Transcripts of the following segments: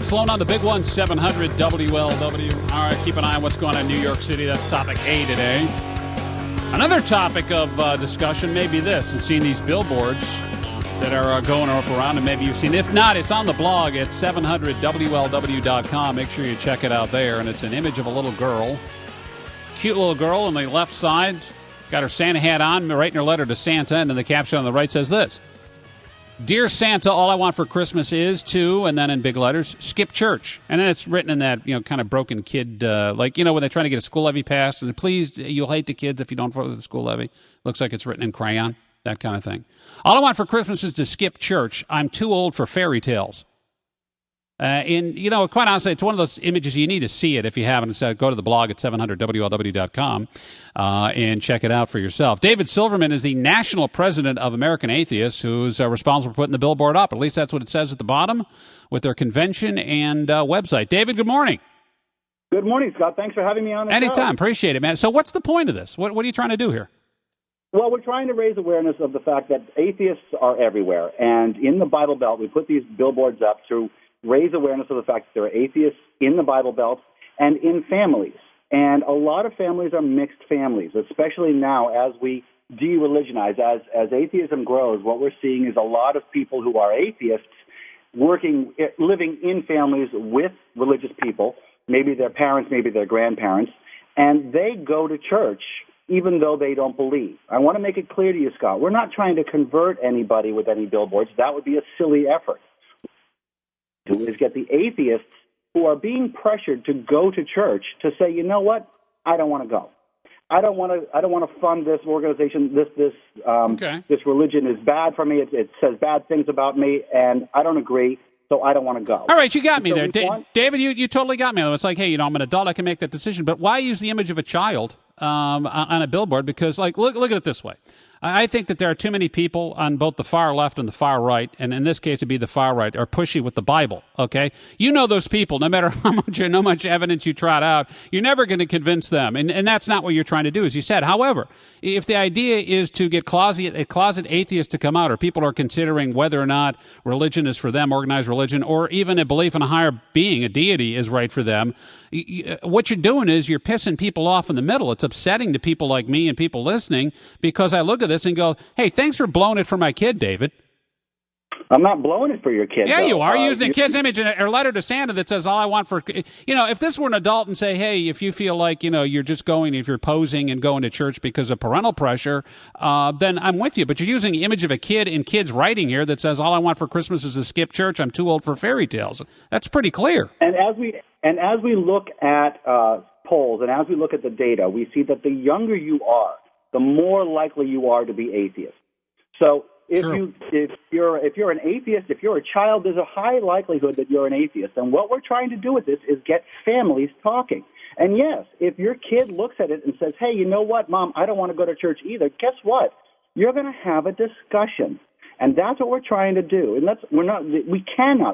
Sloan on the big one, 700 WLW. All right, keep an eye on what's going on in New York City. That's topic A today. Another topic of discussion may be this, and seeing these billboards that are going up around, and maybe you've seen. If not, it's on the blog at 700WLW.com. Make sure you check it out there. And it's an image of a little girl, cute little girl on the left side, got her Santa hat on, writing her letter to Santa, and then the caption on the right says this: Dear Santa, all I want for Christmas is to, and then in big letters, skip church. And then it's written in that, kind of broken kid, when they're trying to get a school levy passed, and please, you'll hate the kids if you don't vote for the school levy. Looks like it's written in crayon, that kind of thing. All I want for Christmas is to skip church. I'm too old for fairy tales. Quite honestly, it's one of those images you need to see it if you haven't. So go to the blog at 700WLW.com and check it out for yourself. David Silverman is the national president of American Atheists, who's responsible for putting the billboard up. At least that's what it says at the bottom with their convention and website. David, good morning. Good morning, Scott. Thanks for having me on the show. Anytime. Appreciate it, man. So what's the point of this? What are you trying to do here? Well, we're trying to raise awareness of the fact that atheists are everywhere. And in the Bible Belt, we put these billboards up to raise awareness of the fact that there are atheists in the Bible Belt and in families. And a lot of families are mixed families, especially now as we de-religionize. As atheism grows, what we're seeing is a lot of people who are atheists living in families with religious people, maybe their parents, maybe their grandparents, and they go to church even though they don't believe. I want to make it clear to you, Scott, we're not trying to convert anybody with any billboards. That would be a silly effort. Is get the atheists who are being pressured to go to church to say, you know what, I don't want to go. I don't want to fund this organization. This religion is bad for me. It says bad things about me, and I don't agree. So I don't want to go. All right, you got me there, David. You totally got me. It's like, hey, I'm an adult. I can make that decision. But why use the image of a child on a billboard? Because, look at it this way. I think that there are too many people on both the far left and the far right, and in this case it'd be the far right, are pushy with the Bible, okay? You know those people, no matter how much evidence you trot out, you're never going to convince them, and that's not what you're trying to do, as you said. However, if the idea is to get closet atheists to come out, or people are considering whether or not religion is for them, organized religion, or even a belief in a higher being, a deity, is right for them, what you're doing is you're pissing people off in the middle. It's upsetting to people like me and people listening, because I look at this and go, hey, thanks for blowing it for my kid, David. I'm not blowing it for your kid. Yeah, you are. Using a kid's image in a letter to Santa that says, all I want for, if this were an adult and say, hey, if you feel like, you're just going, if you're posing and going to church because of parental pressure, then I'm with you. But you're using the image of a kid in kids' writing here that says, all I want for Christmas is to skip church. I'm too old for fairy tales. That's pretty clear. And as we look at polls and as we look at the data, we see that the younger you are, the more likely you are to be atheist. So if you're an atheist, if you're a child, there's a high likelihood that you're an atheist. And what we're trying to do with this is get families talking. And yes, if your kid looks at it and says, hey, you know what, Mom, I don't want to go to church either, guess what? You're going to have a discussion. And that's what we're trying to do. And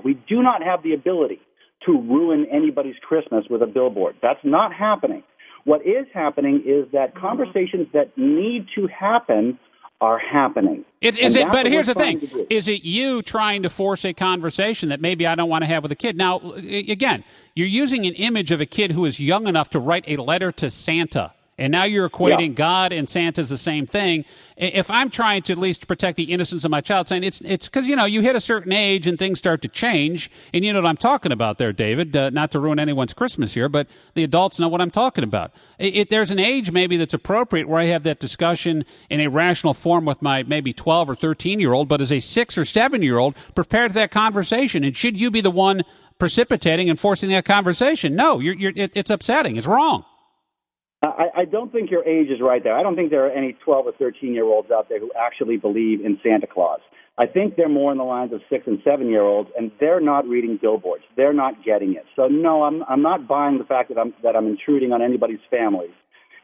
we do not have the ability to ruin anybody's Christmas with a billboard. That's not happening. What is happening is that conversations that need to happen are happening. But here's the thing. Is it you trying to force a conversation that maybe I don't want to have with a kid? Now, again, you're using an image of a kid who is young enough to write a letter to Santa. And now you're equating God and Santa as the same thing. If I'm trying to at least protect the innocence of my child, saying it's because, you hit a certain age and things start to change. And you know what I'm talking about there, David. Not to ruin anyone's Christmas here, but the adults know what I'm talking about. There's an age maybe that's appropriate where I have that discussion in a rational form with my maybe 12 or 13-year-old, but as a 6 or 7-year-old, prepared for that conversation. And should you be the one precipitating and forcing that conversation? No, it's upsetting. It's wrong. I don't think your age is right there. I don't think there are any 12 or 13-year-olds out there who actually believe in Santa Claus. I think they're more in the lines of 6 and 7-year-olds, and they're not reading billboards. They're not getting it. So no, I'm not buying the fact that I'm intruding on anybody's families,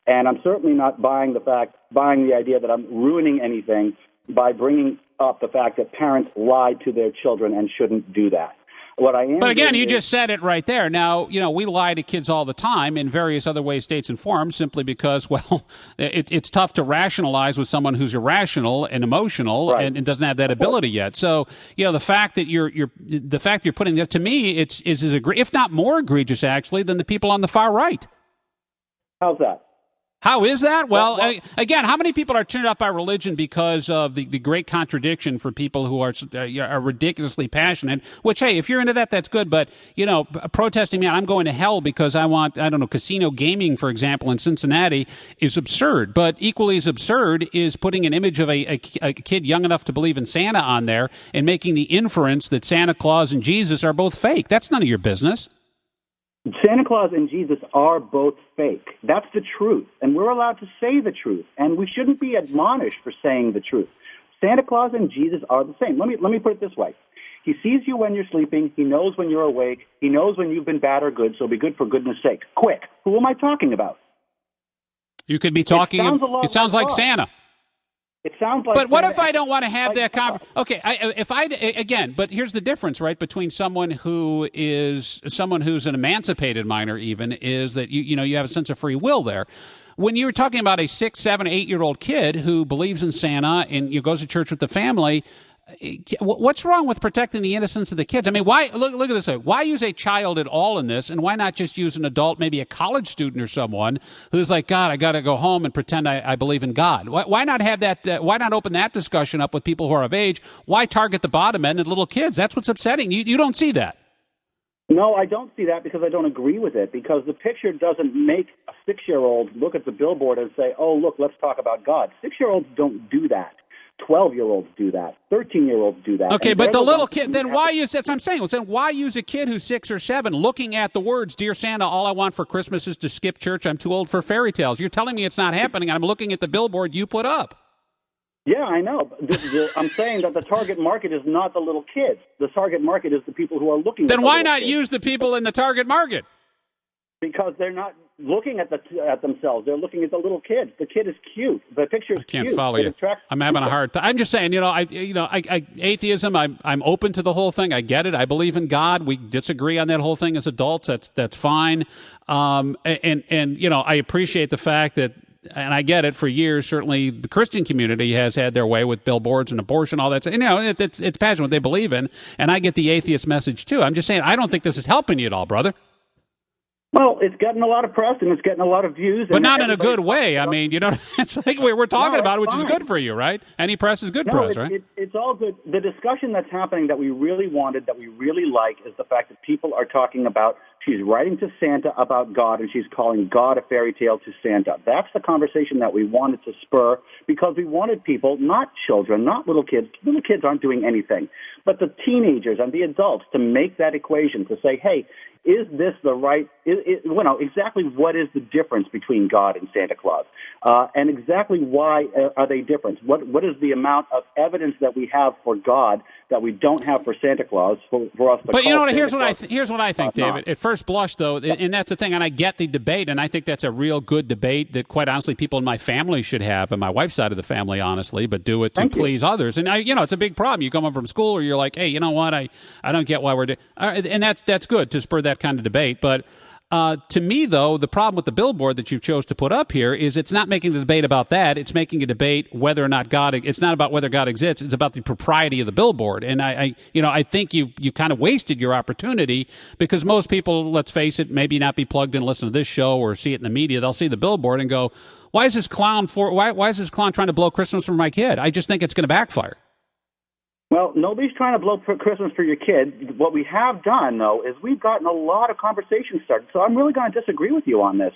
and I'm certainly not buying the idea that I'm ruining anything by bringing up the fact that parents lie to their children and shouldn't do that. What I am. But again, you just said it right there. Now, we lie to kids all the time in various other ways, states and forms, simply because, well, it's tough to rationalize with someone who's irrational and emotional and doesn't have that ability yet. So, the fact that you're putting that, to me, is if not more egregious actually than the people on the far right. How's that? How is that? Well, again, how many people are turned up by religion because of the great contradiction for people who are ridiculously passionate, which, hey, if you're into that, that's good. But, protesting, man, I'm going to hell because I want, casino gaming, for example, in Cincinnati is absurd. But equally as absurd is putting an image of a kid young enough to believe in Santa on there and making the inference that Santa Claus and Jesus are both fake. That's none of your business. Santa Claus and Jesus are both fake. That's the truth. And we're allowed to say the truth. And we shouldn't be admonished for saying the truth. Santa Claus and Jesus are the same. Let me put it this way. He sees you when you're sleeping. He knows when you're awake. He knows when you've been bad or good, so be good for goodness sake. Quick. Who am I talking about? You could be talking. It sounds like Santa. It sounds like. But what if I don't want to have that conversation? Okay, but here's the difference, right? Between someone who's an emancipated minor, even, is that you have a sense of free will there. When you're talking about a 6, 7, 8-year-old kid who believes in Santa and goes to church with the family, what's wrong with protecting the innocence of the kids? I mean, why look at this? Why use a child at all in this, and why not just use an adult, maybe a college student or someone who's like, God, I got to go home and pretend I believe in God? Why not have that? Why not open that discussion up with people who are of age? Why target the bottom end and little kids? That's what's upsetting. You don't see that. No, I don't see that because I don't agree with it, because the picture doesn't make a 6-year-old look at the billboard and say, oh, look, let's talk about God. 6-year-olds don't do that. 12-year-olds do that. 13-year-olds do that. Okay, but the little kid, then why use, that's what I'm saying. Then why use a kid who's 6 or 7 looking at the words, Dear Santa, all I want for Christmas is to skip church. I'm too old for fairy tales. You're telling me it's not happening, and I'm looking at the billboard you put up. Yeah, I know. I'm saying that the target market is not the little kids. The target market is the people who are looking at the Then why not kids. use the people in the target market? Because they're not looking at themselves. They're looking at the little kid. The kid is cute. The picture is cute. I can't follow you. I'm having a hard time. I'm just saying, atheism, I'm open to the whole thing. I get it. I believe in God. We disagree on that whole thing as adults. That's fine. And I appreciate the fact that, and I get it, for years, certainly the Christian community has had their way with billboards and abortion, all that. It's passion, what they believe in, and I get the atheist message too. I'm just saying, I don't think this is helping you at all, brother. Well, it's getting a lot of press and it's getting a lot of views. But not in a good way. I mean, it's like we're talking about it, which is good for you, right? Any press is good press, right? It's all good. The discussion that's happening that we really wanted, that we really like, is the fact that people are talking about, she's writing to Santa about God and she's calling God a fairy tale to Santa. That's the conversation that we wanted to spur, because we wanted people, not children, not little kids. Little kids aren't doing anything. But the teenagers and the adults to make that equation, to say, hey, is this the right, exactly what is the difference between God and Santa Claus? And exactly why are they different? What is the amount of evidence that we have for God that we don't have for Santa Claus for us to But here's what I think, David. Not. At first blush, though, and that's the thing, and I get the debate, and I think that's a real good debate that, quite honestly, people in my family should have, and my wife's side of the family, honestly, but do it to please others. And, it's a big problem. You come home from school, or you're like, hey, you know what, I don't get why we're doing, and that's good to spur that kind of debate. But to me, though, the problem with the billboard that you chose to put up here is it's not making the debate about that. It's making a debate whether or not it's not about whether God exists. It's about the propriety of the billboard. And I think you kind of wasted your opportunity, because most people, let's face it, maybe not be plugged in and listen to this show or see it in the media. They'll see the billboard and go, why is this clown trying to blow Christmas for my kid? I just think it's going to backfire. Well, nobody's trying to blow Christmas for your kid. What we have done, though, is we've gotten a lot of conversations started. So I'm really going to disagree with you on this.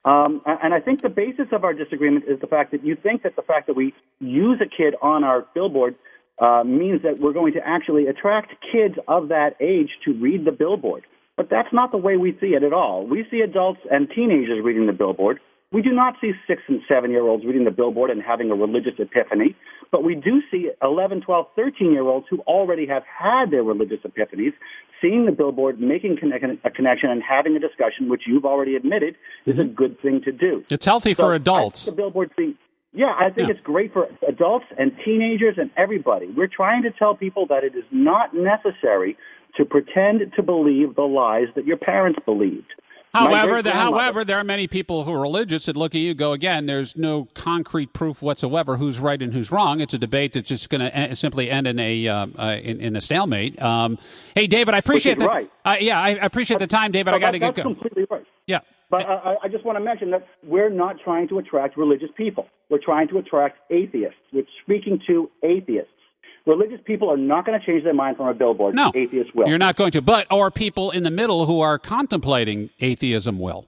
And I think the basis of our disagreement is the fact that you think that the fact that we use a kid on our billboard means that we're going to actually attract kids of that age to read the billboard. But that's not the way we see it at all. We see adults and teenagers reading the billboard. We do not see 6 and 7-year-olds reading the billboard and having a religious epiphany, but we do see 11, 12, 13-year-olds who already have had their religious epiphanies, seeing the billboard, making a connection, and having a discussion, which you've already admitted is a good thing to do. It's healthy for adults. The billboard thing. Yeah, I think it's great for adults and teenagers and everybody. We're trying to tell people that it is not necessary to pretend to believe the lies that your parents believed. However, there are many people who are religious that look at you go, again, there's no concrete proof whatsoever who's right and who's wrong. It's a debate that's just going to simply end in a stalemate. Hey, David, I appreciate that. Right. I appreciate the time, David. I got to get going. That's completely right. Yeah. But I just want to mention that we're not trying to attract religious people. We're trying to attract atheists. We're speaking to atheists. Religious people are not going to change their mind from a billboard. No, atheists will. You're not going to. But or people in the middle who are contemplating atheism will.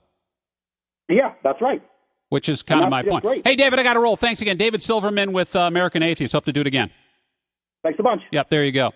Yeah, that's right. Which is kind of my point. Great. Hey, David, I got to roll. Thanks again. David Silverman with American Atheists. Hope to do it again. Thanks a bunch. Yep, there you go.